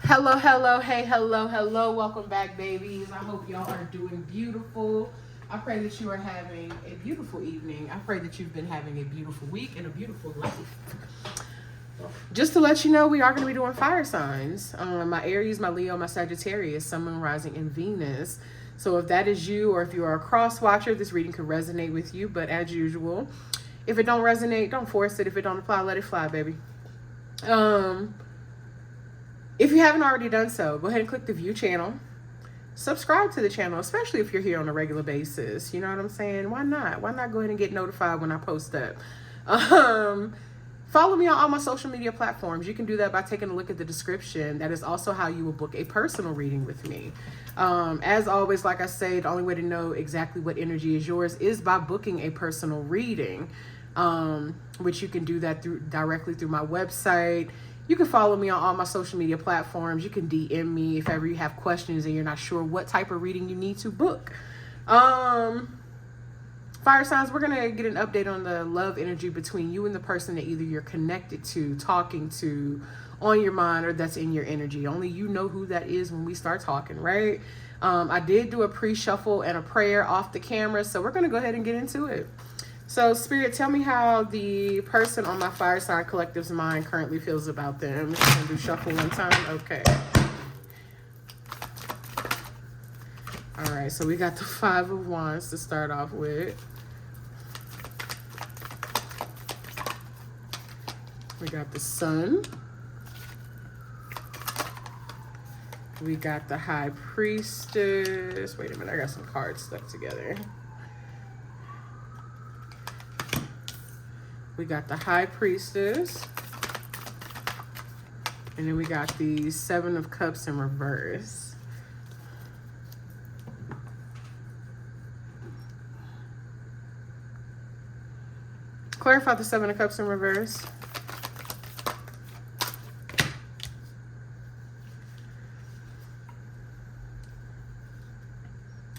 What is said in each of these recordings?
Hello, hello, hey, hello, hello. Welcome back, babies. I hope y'all are doing beautiful. I pray that you are having a beautiful evening. I pray that you've been having a beautiful week and a beautiful life. Just to let you know, we are going to be doing fire signs. My Aries, my Leo, my Sagittarius, Sun, Moon, Rising, and Venus. So if that is you, or if you are a cross watcher, this reading could resonate with you. But as usual, if it don't resonate, don't force it. If it don't apply, let it fly, baby. If you haven't already done so, go ahead and click the view channel. Subscribe to the channel, especially if you're here on a regular basis. You know what I'm saying? Why not? Why not go ahead and get notified when I post up? Follow me on all my social media platforms. You can do that by taking a look at the description. That is also how you will book a personal reading with me. As always, like I say, the only way to know exactly what energy is yours is by booking a personal reading, which you can do that directly through my website. You can follow me on all my social media platforms. You can DM me if ever you have questions and you're not sure what type of reading you need to book. Fire signs, we're going to get an update on the love energy between you and the person that either you're connected to, talking to, on your mind, or that's in your energy. Only you know who that is when we start talking, right? I did do a pre-shuffle and a prayer off the camera, so we're going to go ahead and get into it. So, Spirit, tell me how the person on my Fire Sign Collective's mind currently feels about them. We're going to do shuffle one time. Okay. All right, so we got the Five of Wands to start off with. We got the Sun. We got the High Priestess. Wait a minute, I got some cards stuck together. We got the High Priestess. And then we got the Seven of Cups in reverse. Clarify the Seven of Cups in reverse.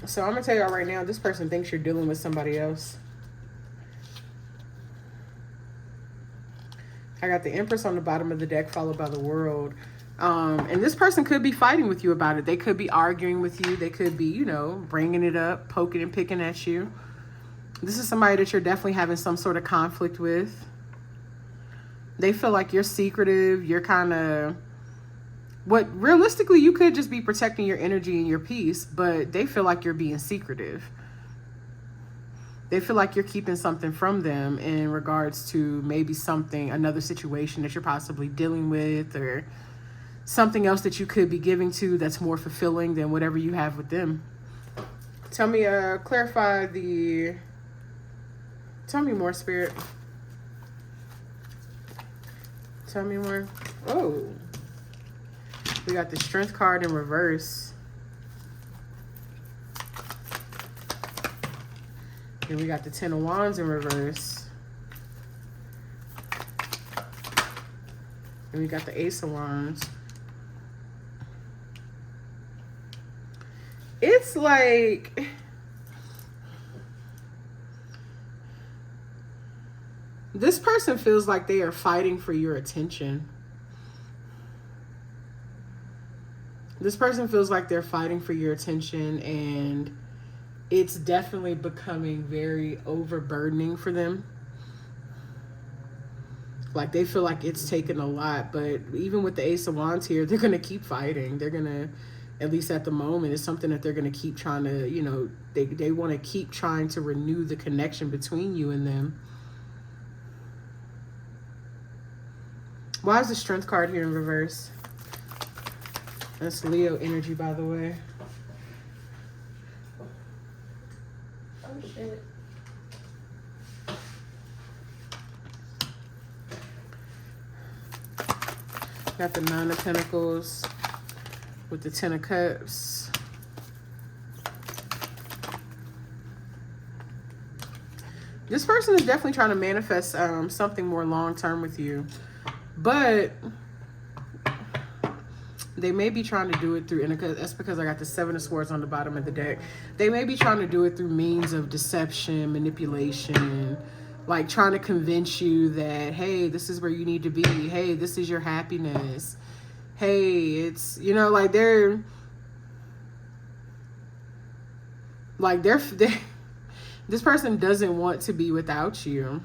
So I'm going to tell y'all right now, this person thinks you're dealing with somebody else. I got the Empress on the bottom of the deck, followed by the World. And this person could be fighting with you about it. They could be arguing with you. They could be, you know, bringing it up, poking and picking at you. This is somebody that you're definitely having some sort of conflict with. They feel like you're secretive. You're kind of... What realistically, you could just be protecting your energy and your peace, but they feel like you're being secretive. They feel like you're keeping something from them in regards to maybe something, another situation that you're possibly dealing with, or something else that you could be giving to that's more fulfilling than whatever you have with them. Tell me, clarify the... Tell me more, Spirit. Tell me more. Oh. We got the Strength card in reverse. And we got the Ten of Wands in reverse. And we got the Ace of Wands. It's like... This person feels like they are fighting for your attention. This person feels like they're fighting for your attention, and it's definitely becoming very overburdening for them. Like, they feel like it's taken a lot, but even with the Ace of Wands here, they're going to keep fighting. They're going to, at least at the moment, it's something that they're going to keep trying to, you know, they want to keep trying to renew the connection between you and them. Why is the Strength card here in reverse? That's Leo energy, by the way. Oh, shit. Got the Nine of Pentacles with the Ten of Cups. This person is definitely trying to manifest something more long-term with you. But they may be trying to do it through, and that's because I got the Seven of Swords on the bottom of the deck. They may be trying to do it through means of deception, manipulation, like trying to convince you that, hey, this is where you need to be. Hey, this is your happiness. hey, it's, you know, like they're this person doesn't want to be without you.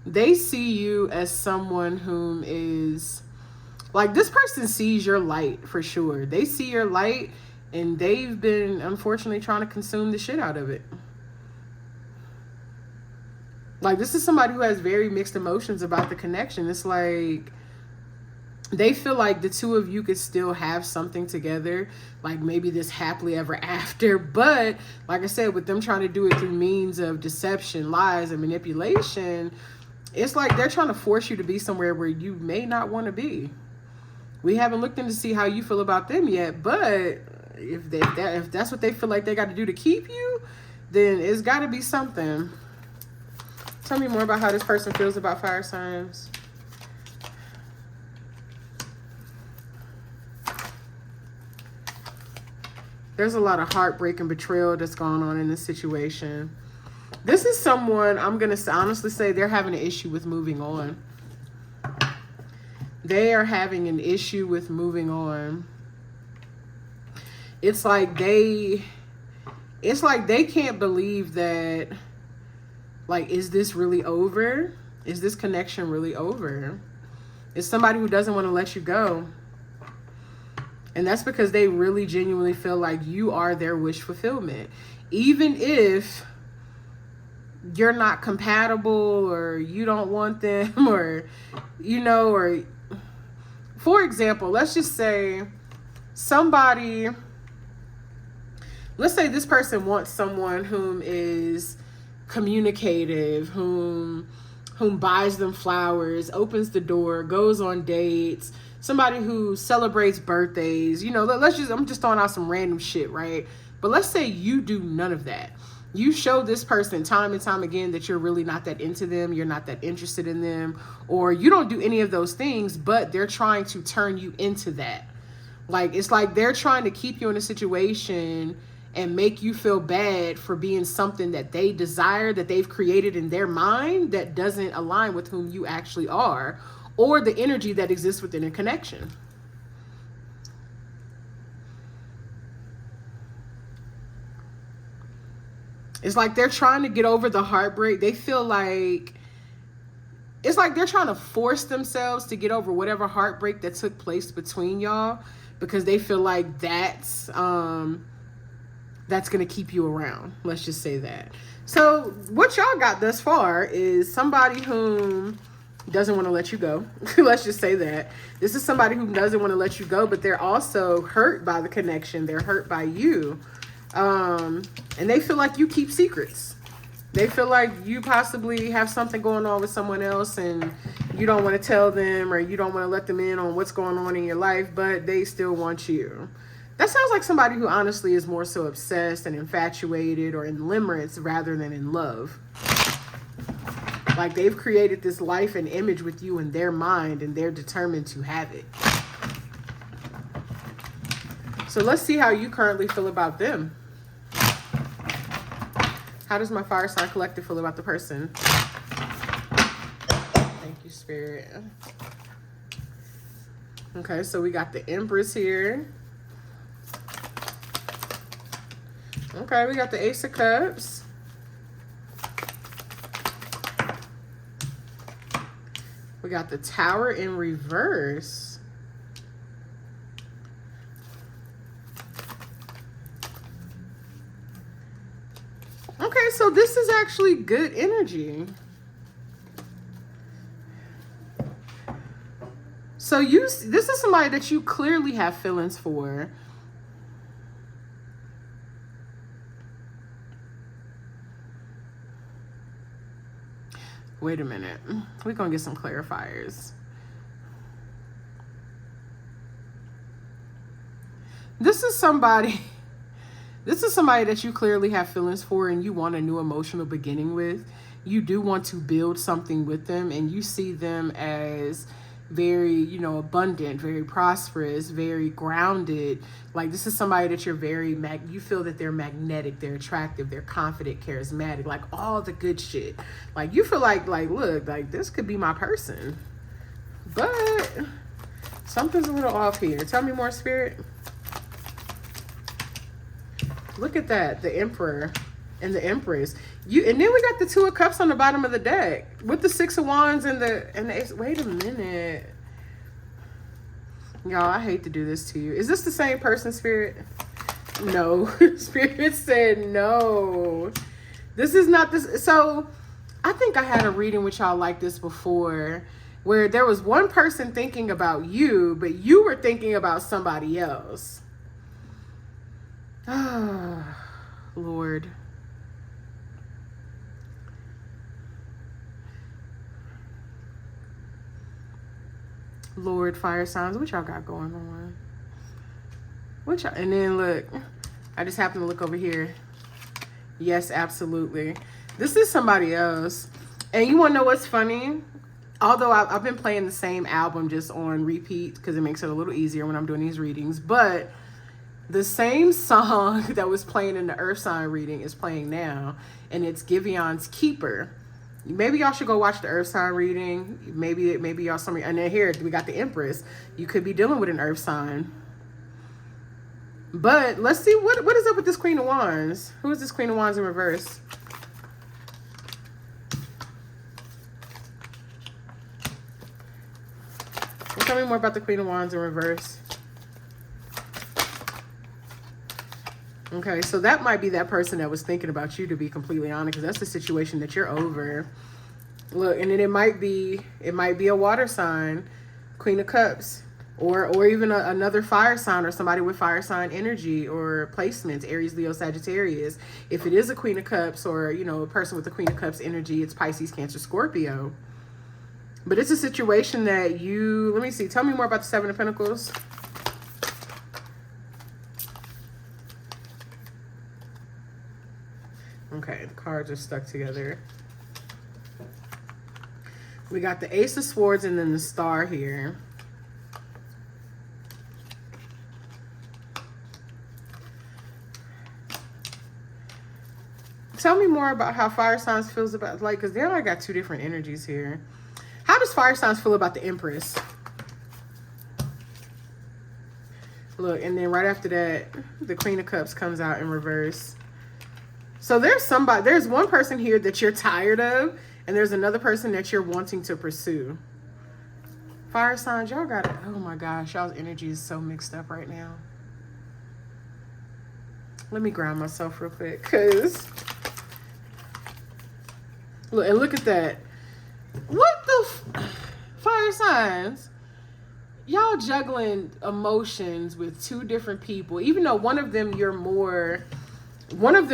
They see you as someone whom is, like, this person sees your light for sure. They see your light, and they've been, unfortunately, trying to consume the shit out of it. Like, this is somebody who has very mixed emotions about the connection. It's like they feel like the two of you could still have something together, like maybe this happily ever after. But like I said, with them trying to do it through means of deception, lies, and manipulation, it's like they're trying to force you to be somewhere where you may not want to be. We haven't looked in to see how you feel about them yet, but if that's what they feel like they got to do to keep you, then it's got to be something. Tell me more about how this person feels about fire signs. There's a lot of heartbreak and betrayal that's going on in this situation. This is someone, I'm going to honestly say, they're having an issue with moving on. They are having an issue with moving on. It's like they can't believe that, like, is this really over? Is this connection really over? It's somebody who doesn't want to let you go. And that's because they really genuinely feel like you are their wish fulfillment. Even if you're not compatible, or you don't want them, or, you know, or for example, let's just say let's say this person wants someone whom is communicative, whom buys them flowers, opens the door, goes on dates, somebody who celebrates birthdays, you know, I'm just throwing out some random shit, right? But let's say you do none of that. You show this person time and time again that you're really not that into them, you're not that interested in them, or you don't do any of those things, but they're trying to turn you into that. Like, it's like they're trying to keep you in a situation and make you feel bad for being something that they desire, that they've created in their mind that doesn't align with whom you actually are, or the energy that exists within a connection. It's like they're trying to get over the heartbreak. They feel like it's like they're trying to force themselves to get over whatever heartbreak that took place between y'all, because they feel like that's going to keep you around. Let's just say that. So what y'all got thus far is somebody whom doesn't want to let you go. Let's just say that. This is somebody who doesn't want to let you go, but they're also hurt by the connection. They're hurt by you. And they feel like you keep secrets. They feel like you possibly have something going on with someone else and you don't want to tell them, or you don't want to let them in on what's going on in your life, but they still want you. That sounds like somebody who honestly is more so obsessed and infatuated, or in limerence rather than in love. Like, they've created this life and image with you in their mind, and they're determined to have it. So let's see how you currently feel about them. How does my fire sign collective feel about the person? Thank you, Spirit. Okay, so we got the Empress here. Okay, we got the Ace of Cups. We got the Tower in reverse. Okay, so this is actually good energy. So this is somebody that you clearly have feelings for. Wait a minute. We're going to get some clarifiers. This is somebody that you clearly have feelings for, and you want a new emotional beginning with. You do want to build something with them, and you see them as very, you know, abundant, very prosperous, very grounded. Like, this is somebody that you're very, you feel that they're magnetic, they're attractive, they're confident, charismatic, like all the good shit. Like, you feel like, look, like this could be my person. But something's a little off here. Tell me more, Spirit. Look at that, the Emperor and the Empress. And then we got the Two of Cups on the bottom of the deck with the Six of Wands and the Ace. Wait a minute. Y'all, I hate to do this to you. Is this the same person, Spirit? No. Spirit said no. This is not this. So I think I had a reading with y'all like this before, where there was one person thinking about you, but you were thinking about somebody else. Ah, Lord. Lord, fire signs, what y'all got going on? What y'all, and then look, I just happened to look over here. Yes, absolutely. This is somebody else. And you want to know what's funny? Although I've been playing the same album just on repeat because it makes it a little easier when I'm doing these readings. But the same song that was playing in the Earth sign reading is playing now. And it's Givion's Keeper. Maybe y'all should go watch the Earth sign reading. Maybe y'all and then here we got the Empress. You could be dealing with an Earth sign. But let's see what is up with this Queen of Wands. Who is this Queen of Wands in reverse? Tell me more about the Queen of Wands in reverse. Okay, so that might be that person that was thinking about you, to be completely honest, because that's the situation that you're over. Look, and then it might be a water sign, Queen of Cups, or even another fire sign, or somebody with fire sign energy or placements, Aries, Leo, Sagittarius. If it is a Queen of Cups, or, you know, a person with the Queen of Cups energy, it's Pisces, Cancer, Scorpio. But it's a situation that you, let me see, tell me more about the Seven of Pentacles. Okay, the cards are stuck together. We got the Ace of Swords and then the Star here. Tell me more about how fire signs feels about, like, because there I got two different energies here. How does fire signs feel about the Empress? Look, and then right after that, the Queen of Cups comes out in reverse. So there's one person here that you're tired of, and there's another person that you're wanting to pursue. Fire signs, y'all got it. Oh my gosh, y'all's energy is so mixed up right now. Let me ground myself real quick, because look at that. What the fire signs? Y'all juggling emotions with two different people, even though one of them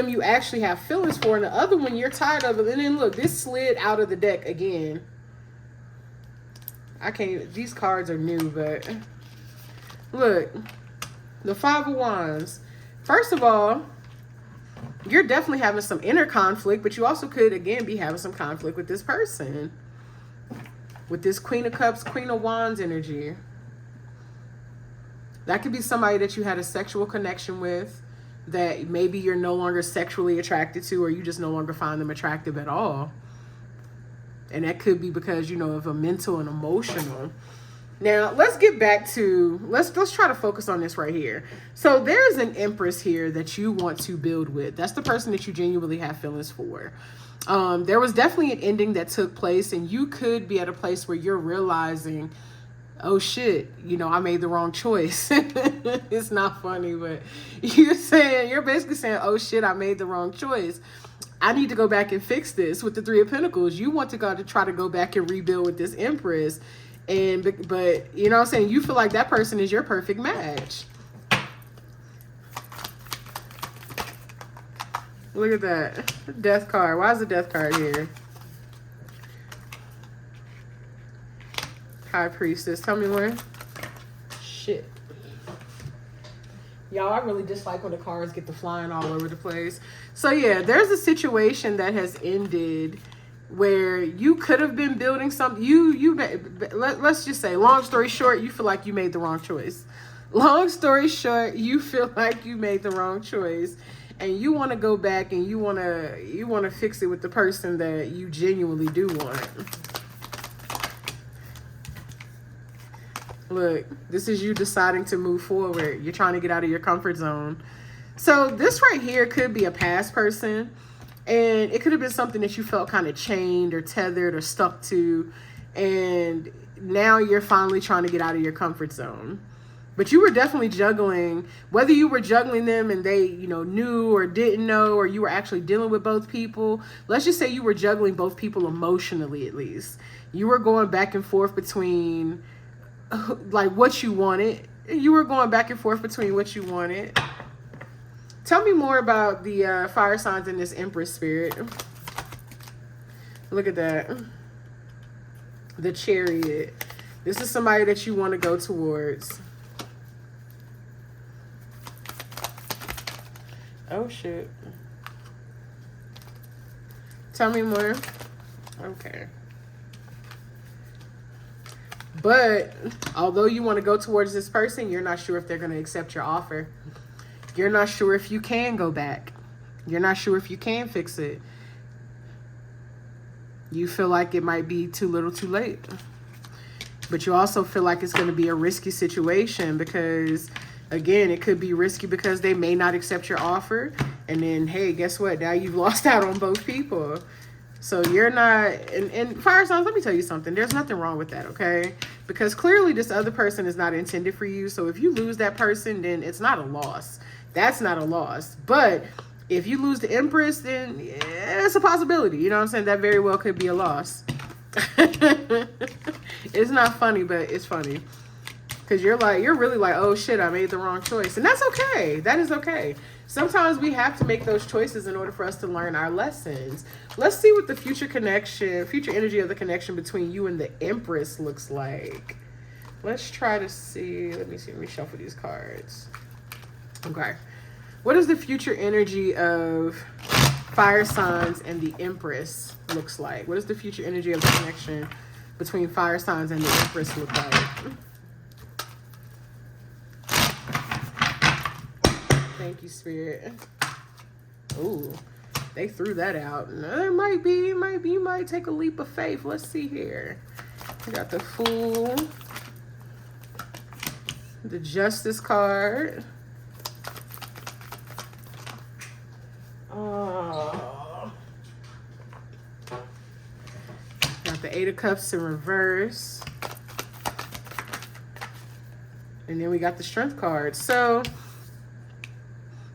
you actually have feelings for, and the other one you're tired of it. And then look, this slid out of the deck again. I can't, these cards are new, but look, the Five of Wands. First of all, you're definitely having some inner conflict, but you also could, again, be having some conflict with this person. With this Queen of Cups, Queen of Wands energy. That could be somebody that you had a sexual connection with, that maybe you're no longer sexually attracted to, or you just no longer find them attractive at all. And that could be because, you know, of a mental and emotional. Now, let's get back to, let's try to focus on this right here. So there's an Empress here that you want to build with. That's the person that you genuinely have feelings for. There was definitely an ending that took place, and you could be at a place where you're realizing, oh shit, you know, I made the wrong choice. It's not funny, but you're basically saying, oh shit, I made the wrong choice. I need to go back and fix this. With the Three of Pentacles, you want to try to go back and rebuild with this Empress. But you know what I'm saying? You feel like that person is your perfect match. Look at that. Death card. Why is the Death card here? High Priestess. Tell me more. Shit. Y'all, I really dislike when the cards get to flying all over the place. So yeah, there's a situation that has ended, where you could have been building something. Let's just say, long story short, you feel like you made the wrong choice. Long story short, you feel like you made the wrong choice, and you want to go back and you want to fix it with the person that you genuinely do want. Look, this is you deciding to move forward. You're trying to get out of your comfort zone. So this right here could be a past person, and it could have been something that you felt kind of chained or tethered or stuck to, and now you're finally trying to get out of your comfort zone. But you were definitely juggling, whether you were juggling them and they, knew or didn't know, or you were actually dealing with both people. Let's just say you were juggling both people emotionally, at least. You were going back and forth between like what you wanted. You were going back and forth between what you wanted. Tell me more about the fire signs in this Empress spirit. Look at that. The Chariot. This is somebody that you want to go towards. Oh, shit. Tell me more. Okay. But although you want to go towards this person, you're not sure if they're going to accept your offer. You're not sure if you can go back. You're not sure if you can fix it. You feel like it might be too little too late. But you also feel like it's going to be a risky situation because, again, it could be risky because they may not accept your offer. And then, hey, guess what? Now you've lost out on both people. So you're not, and fire signs, let me tell you something. There's nothing wrong with that, okay? Because clearly this other person is not intended for you. So if you lose that person, then it's not a loss. That's not a loss. But if you lose the Empress, then yeah, it's a possibility. You know what I'm saying? That very well could be a loss. It's not funny, but it's funny. Because you're really like, oh shit, I made the wrong choice. And that's okay. That is okay. Sometimes we have to make those choices in order for us to learn our lessons. Let's see what the future energy of the connection between you and the Empress looks like. Let's try to see. Let me shuffle these cards. Okay. What is the future energy of fire signs and the Empress looks like? What does the future energy of the connection between fire signs and the Empress look like? Thank you, Spirit. Ooh, they threw that out. It might be, you might take a leap of faith. Let's see here. We got the Fool, the Justice card. Oh. Got the Eight of Cups in reverse. And then we got the Strength card. So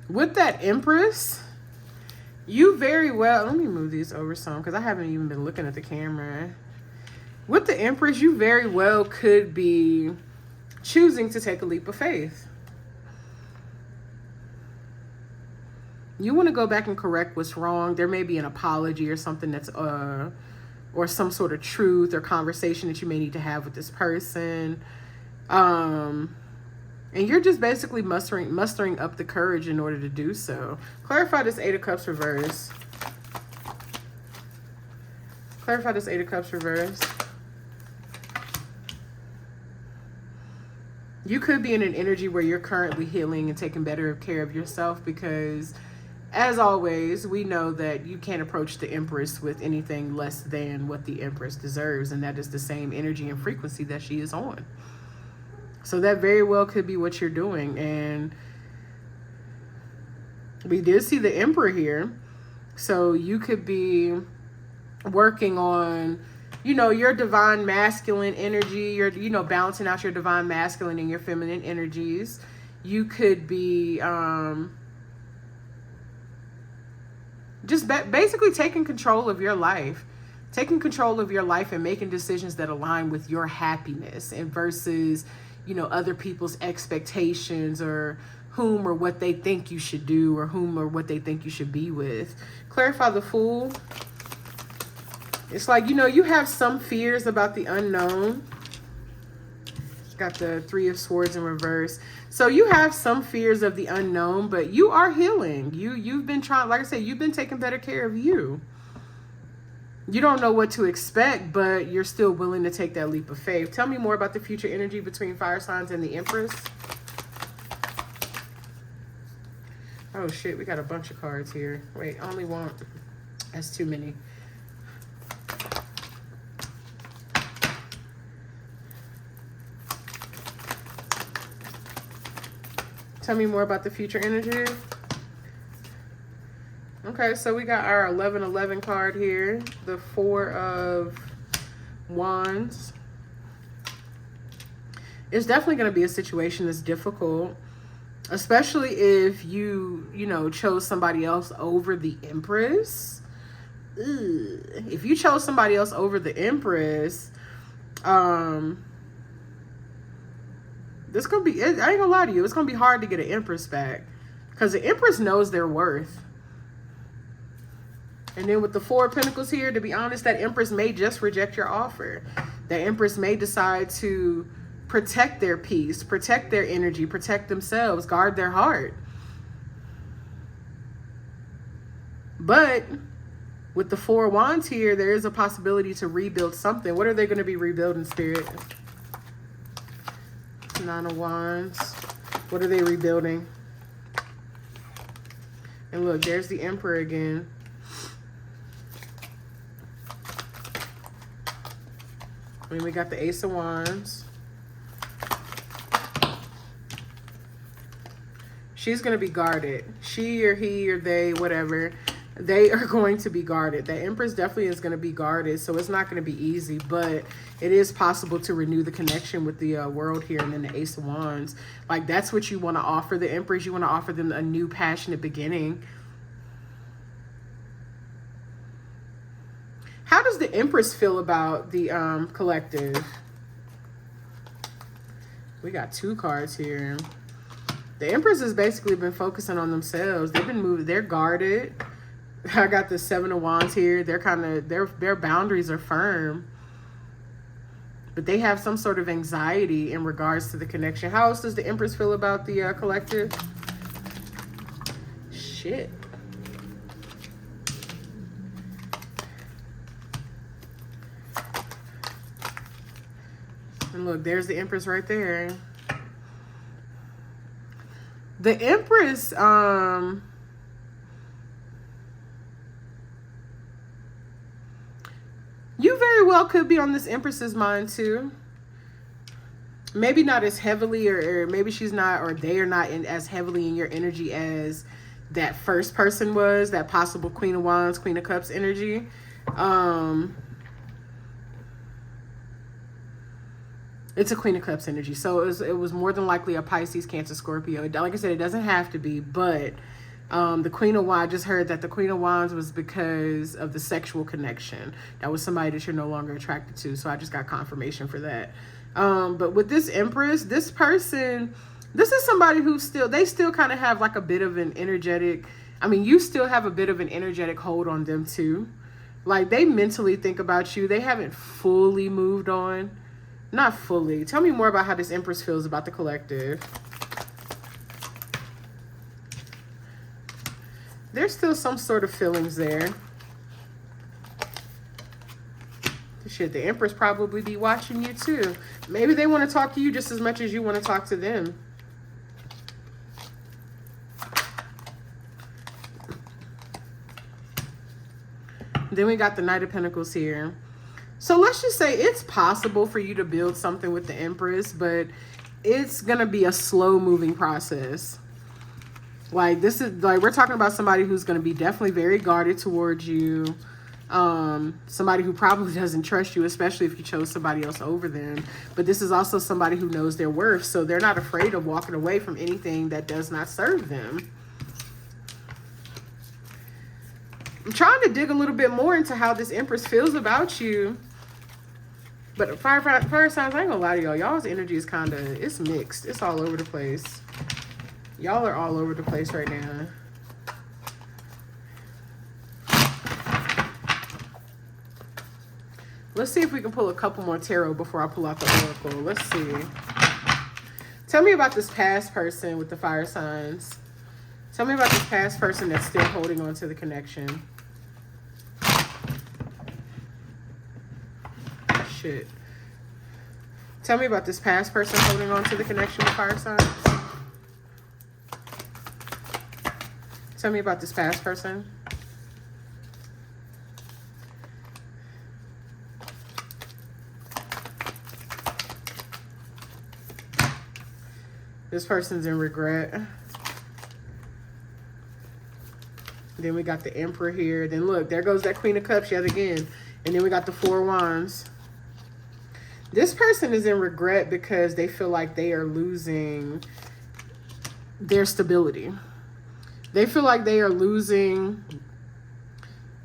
with that Empress, you very well, let me move these over some because I haven't even been looking at the camera. With the Empress, you very well could be choosing to take a leap of faith. You want to go back and correct what's wrong. There may be an apology or something that's, or some sort of truth or conversation that you may need to have with this person. And you're just basically mustering up the courage in order to do so. Clarify this Eight of Cups reverse. Clarify this Eight of Cups reverse. You could be in an energy where you're currently healing and taking better care of yourself because, as always, we know that you can't approach the Empress with anything less than what the Empress deserves, and that is the same energy and frequency that she is on. So that very well could be what you're doing. And we did see the Emperor here. So you could be working on, your divine masculine energy. You're, balancing out your divine masculine and your feminine energies. You could be just basically taking control of your life. Taking control of your life and making decisions that align with your happiness and versus other people's expectations or whom or what they think you should do or whom or what they think you should be with. Clarify the Fool. It's like, you have some fears about the unknown. Got the Three of Swords in reverse. So you have some fears of the unknown, but you are healing. You've been trying, like I said, you've been taking better care of you. You don't know what to expect, but you're still willing to take that leap of faith. Tell me more about the future energy between fire signs and the Empress. Oh shit, we got a bunch of cards here. Wait, I only want... That's too many. Tell me more about the future energy. Okay, so we got our 1111 card here. The 4 of Wands. It's definitely going to be a situation that's difficult. Especially if you know, chose somebody else over the Empress. Ugh. If you chose somebody else over the Empress, this gonna be, I ain't gonna lie to you, it's gonna be hard to get an Empress back. Because the Empress knows their worth. And then with the 4 of Pentacles here, to be honest, that Empress may just reject your offer. That Empress may decide to protect their peace, protect their energy, protect themselves, guard their heart. But with the 4 of Wands here, there is a possibility to rebuild something. What are they going to be rebuilding, Spirit? 9 of Wands. What are they rebuilding? And look, there's the Emperor again. And we got the Ace of Wands. She's going to be guarded. She or he or they, whatever, they are going to be guarded. The Empress definitely is going to be guarded, so it's not going to be easy, but it is possible to renew the connection with the world here. And then the Ace of Wands. Like, that's what you want to offer the Empress. You want to offer them a new passionate beginning. How does the Empress feel about the collective? We got 2 cards here. The Empress has basically been focusing on themselves. They've been moving. They're guarded. I got the 7 of Wands here. They're kind of, their boundaries are firm. But they have some sort of anxiety in regards to the connection. How else does the Empress feel about the collective? Shit. And look, there's the Empress right there. The Empress, you very well could be on this Empress's mind too. Maybe not as heavily, or maybe she's not, or they are not as heavily in your energy as that first person was, that possible Queen of Wands, Queen of Cups energy. It's a Queen of Cups energy. So it was more than likely a Pisces, Cancer, Scorpio. Like I said, it doesn't have to be, but the Queen of Wands, I just heard that the Queen of Wands was because of the sexual connection. That was somebody that you're no longer attracted to. So I just got confirmation for that. But with this Empress, this person, this is somebody who they still kind of have like a bit of an energetic, I mean, you still have a bit of an energetic hold on them too. Like, they mentally think about you. They haven't fully moved on. Not fully. Tell me more about how this Empress feels about the collective. There's still some sort of feelings there. Shit, the Empress probably be watching you too. Maybe they want to talk to you just as much as you want to talk to them. Then we got the Knight of Pentacles here. So let's just say it's possible for you to build something with the Empress, but it's going to be a slow moving process. Like, this is like, we're talking about somebody who's going to be definitely very guarded towards you. Somebody who probably doesn't trust you, especially if you chose somebody else over them. But this is also somebody who knows their worth. So they're not afraid of walking away from anything that does not serve them. I'm trying to dig a little bit more into how this Empress feels about you. But fire signs, I ain't gonna lie to y'all. Y'all's energy is kind of, it's mixed. It's all over the place. Y'all are all over the place right now. Let's see if we can pull a couple more tarot before I pull out the oracle. Let's see. Tell me about this past person with the fire signs. Tell me about this past person that's still holding on to the connection. shit. Tell me about this past person holding on to the connection with fire signs. Tell me about this past person. This person's in regret. Then we got the Emperor here. Then look, there goes that Queen of Cups yet again. And then we got the Four of Wands. This person is in regret because they feel like they are losing their stability. They feel like they are losing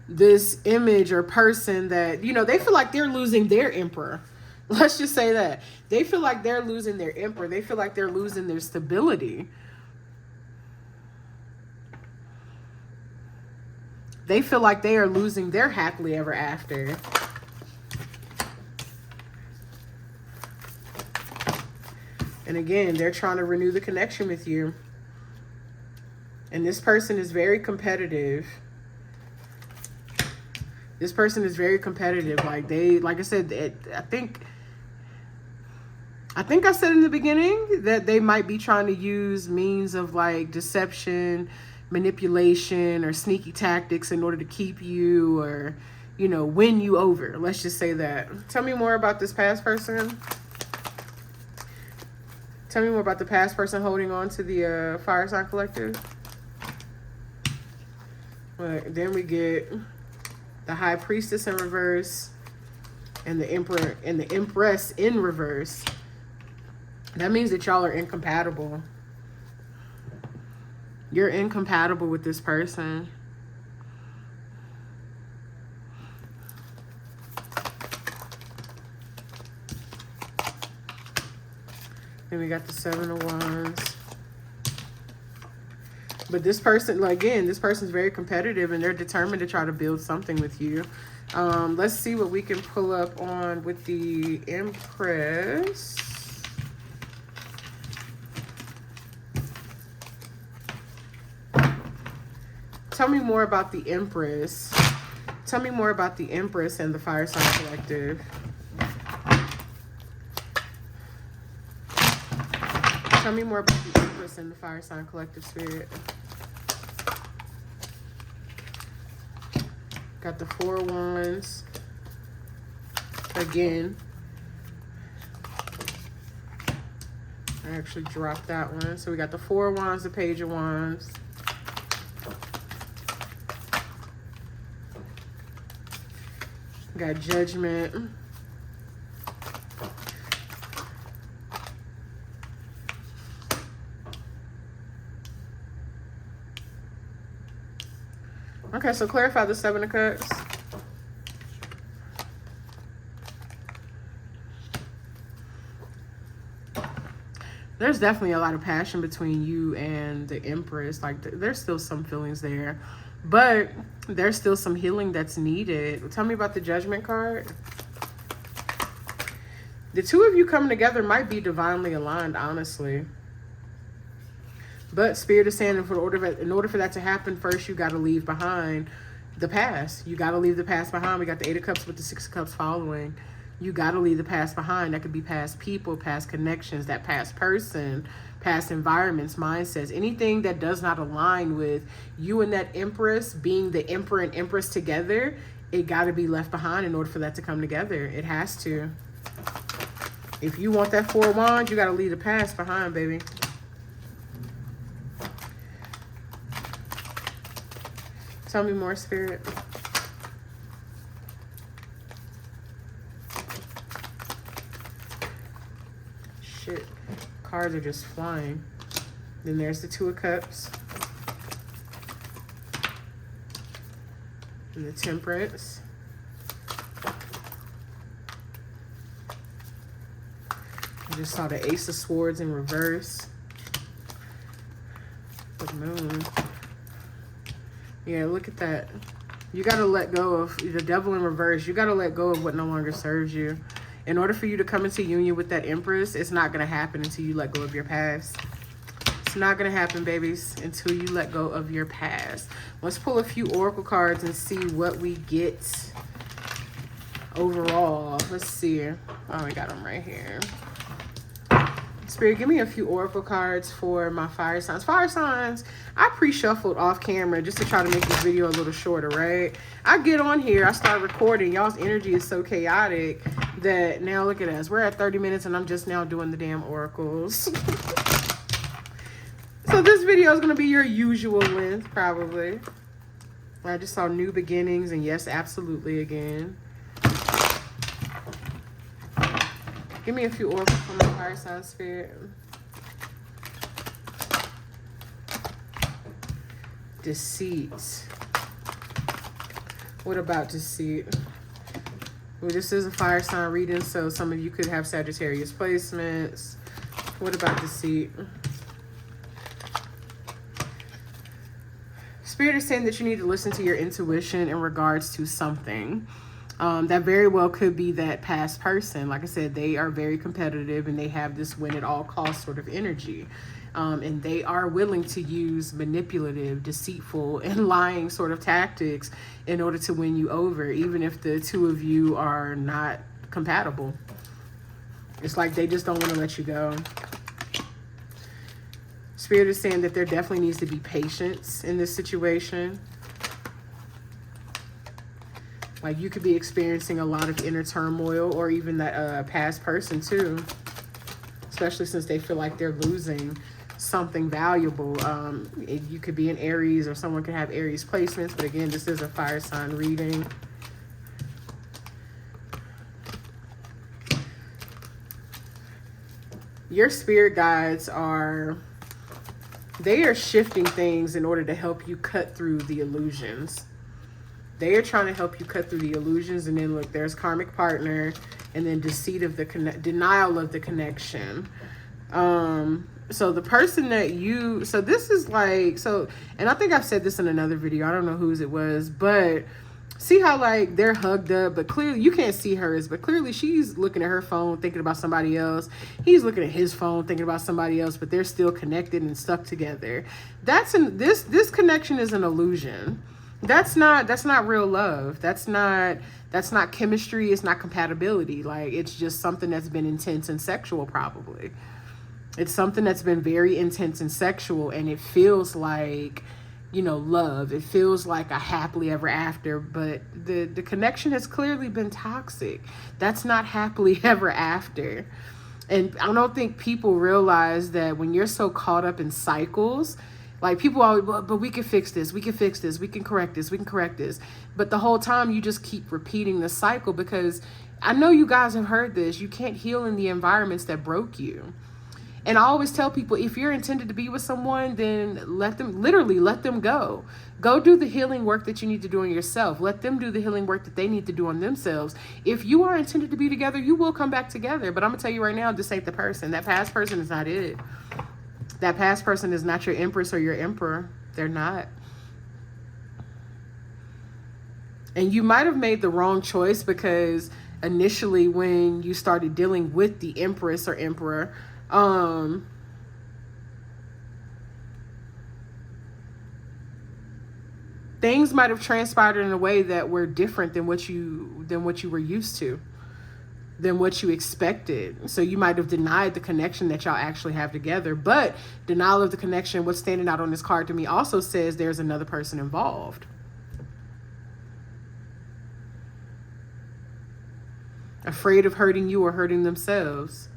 this image or person that, you know, they feel like they're losing their Emperor. Let's just say that. They feel like they're losing their Emperor. They feel like they're losing their stability. They feel like they are losing their happily ever after. And again, they're trying to renew the connection with you. And this person is very competitive. This person is very competitive. Like I said, I think I said in the beginning that they might be trying to use means of like deception, manipulation, or sneaky tactics in order to keep you or, you know, win you over. Let's just say that. Tell me more about this past person. Tell me more about the past person holding on to the Fire Sign Collective. But then we get the High Priestess in reverse and the Emperor and the Empress in reverse. That means that y'all are incompatible. You're incompatible with this person. Then we got the Seven of Wands. But this person, like, again, this person's very competitive and they're determined to try to build something with you. Let's see what we can pull up on with the Empress. Tell me more about the Empress. Tell me more about the Empress and the Fire Sign Collective. Tell me more about the Empress and the Fire Sign Collective, Spirit. Got the Four of Wands. Again. I actually dropped that one. So we got the Four of Wands, the Page of Wands. Got Judgment. Okay, so clarify the Seven of Cups. There's definitely a lot of passion between you and the Empress. Like, there's still some feelings there. But there's still some healing that's needed. Tell me about the Judgment card. The two of you coming together might be divinely aligned, honestly. But Spirit is saying in order for that to happen, first you got to leave behind the past. You got to leave the past behind. We got the Eight of Cups with the Six of Cups following. You got to leave the past behind. That could be past people, past connections, that past person, past environments, mindsets, anything that does not align with you and that Empress being the Emperor and Empress together. It got to be left behind in order for that to come together. It has to. If you want that Four of Wands, you got to leave the past behind, baby. Tell me more, Spirit. Shit. Cards are just flying. Then there's the Two of Cups. And the Temperance. I just saw the Ace of Swords in reverse. The Moon. Yeah, look at that. You got to let go of the Devil in reverse. You got to let go of what no longer serves you. In order for you to come into union with that Empress, it's not going to happen until you let go of your past. It's not going to happen, babies, until you let go of your past. Let's pull a few Oracle cards and see what we get overall. Let's see. Oh, I got them right here. Spirit, give me a few oracle cards for my fire signs. Fire signs, I pre-shuffled off camera just to try to make this video a little shorter, right? I get on here, I start recording. Y'all's energy is so chaotic that now look at us. We're at 30 minutes and I'm just now doing the damn oracles. So this video is going to be your usual length, probably. I just saw new beginnings and yes, absolutely again. Give me a few oracles from my fire sign, Spirit. Deceit. What about deceit? Well, this is a fire sign reading, so some of you could have Sagittarius placements. What about deceit? Spirit is saying that you need to listen to your intuition in regards to something. That very well could be that past person. Like I said, they are very competitive and they have this win at all costs sort of energy. And they are willing to use manipulative, deceitful, and lying sort of tactics in order to win you over, even if the two of you are not compatible. It's like they just don't want to let you go. Spirit is saying that there definitely needs to be patience in this situation. Like you could be experiencing a lot of inner turmoil, or even that past person too, especially since they feel like they're losing something valuable. You could be an Aries, or someone could have Aries placements, but again, this is a fire sign reading. Your spirit guides they are shifting things in order to help you cut through the illusions. They are trying to help you cut through the illusions. And then look, there's karmic partner, and then deceit of the denial of the connection. So the person that so this is like, and I think I've said this in another video, I don't know whose it was, but see how like they're hugged up, but clearly you can't see hers, but clearly she's looking at her phone thinking about somebody else. He's looking at his phone thinking about somebody else, but they're still connected and stuck together. This connection is an illusion. That's not real love. That's not chemistry. It's not compatibility. Like, it's just something that's been intense and sexual, probably. It's something that's been very intense and sexual, and it feels like, you know, love. It feels like a happily ever after, but the connection has clearly been toxic. That's not happily ever after. And I don't think people realize that when you're so caught up in cycles, like people always, but we can fix this, we can fix this, we can correct this, we can correct this. But the whole time you just keep repeating the cycle, because I know you guys have heard this. You can't heal in the environments that broke you. And I always tell people, if you're intended to be with someone, then let them go. Go do the healing work that you need to do on yourself. Let them do the healing work that they need to do on themselves. If you are intended to be together, you will come back together. But I'm going to tell you right now, this ain't the person. That past person is not it. That past person is not your empress or your emperor. They're not. And you might have made the wrong choice, because initially when you started dealing with the empress or emperor, things might have transpired in a way that were different than what you were used to, than what you expected. So you might have denied the connection that y'all actually have together. But denial of the connection, what's standing out on this card to me also says there's another person involved. Afraid of hurting you or hurting themselves.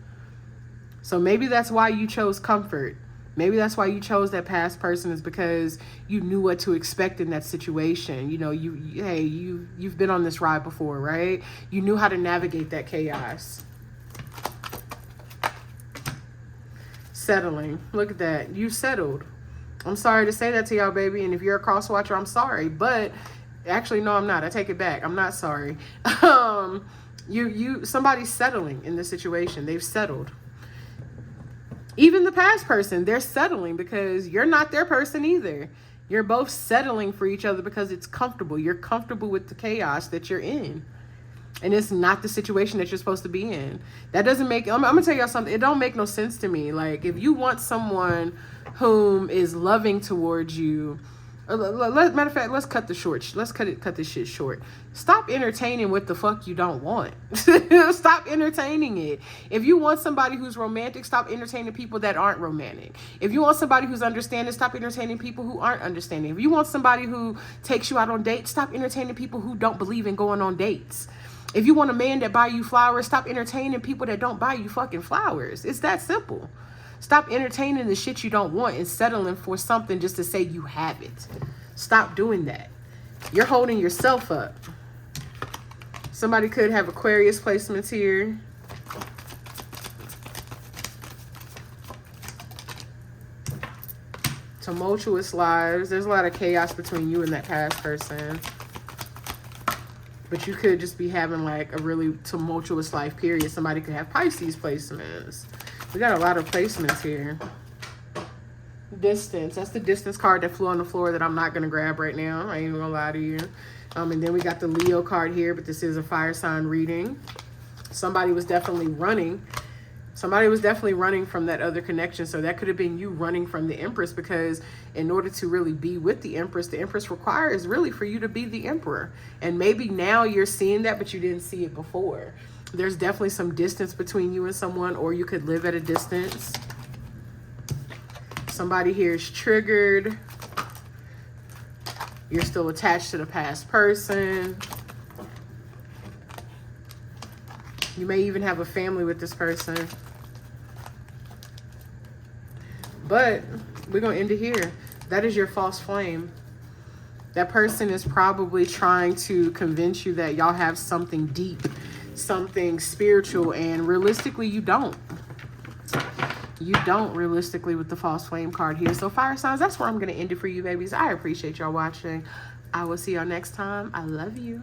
So maybe that's why you chose comfort. Maybe that's why you chose that past person, is because you knew what to expect in that situation. You know, you've been on this ride before, right? You knew how to navigate that chaos. Settling. Look at that. You settled. I'm sorry to say that to y'all, baby. And if you're a cross watcher, I'm sorry. But actually, no, I'm not. I take it back. I'm not sorry. Somebody's settling in this situation. They've settled. Even the past person, they're settling because you're not their person either. You're both settling for each other because it's comfortable. You're comfortable with the chaos that you're in. And it's not the situation that you're supposed to be in. That doesn't make, I'm going to tell y'all something. It don't make no sense to me. Like, if you want someone whom is loving towards you, Matter of fact, let's cut the short. Let's cut this shit short. Stop entertaining what the fuck you don't want. Stop entertaining it. If you want somebody who's romantic, stop entertaining people that aren't romantic. If you want somebody who's understanding, stop entertaining people who aren't understanding. If you want somebody who takes you out on dates, stop entertaining people who don't believe in going on dates. If you want a man that buy you flowers, stop entertaining people that don't buy you fucking flowers. It's that simple. Stop entertaining the shit you don't want and settling for something just to say you have it. Stop doing that. You're holding yourself up. Somebody could have Aquarius placements here. Tumultuous lives. There's a lot of chaos between you and that past person. But you could just be having like a really tumultuous life period. Somebody could have Pisces placements. We got a lot of placements here. Distance. That's the distance card that flew on the floor that I'm not going to grab right now. I ain't even going to lie to you. And then we got the Leo card here, but this is a fire sign reading. Somebody was definitely running. Somebody was definitely running from that other connection. So that could have been you running from the Empress, because in order to really be with the Empress requires really for you to be the Emperor. And maybe now you're seeing that, but you didn't see it before. There's definitely some distance between you and someone, or you could live at a distance. Somebody here is triggered. You're still attached to the past person. You may even have a family with this person. But we're going to end it here. That is your false flame. That person is probably trying to convince you that y'all have something deep, something spiritual, and realistically you don't. You don't realistically with the false flame card here. So fire signs, that's where I'm going to end it for you, babies. I appreciate y'all watching. I will see y'all next time. I love you.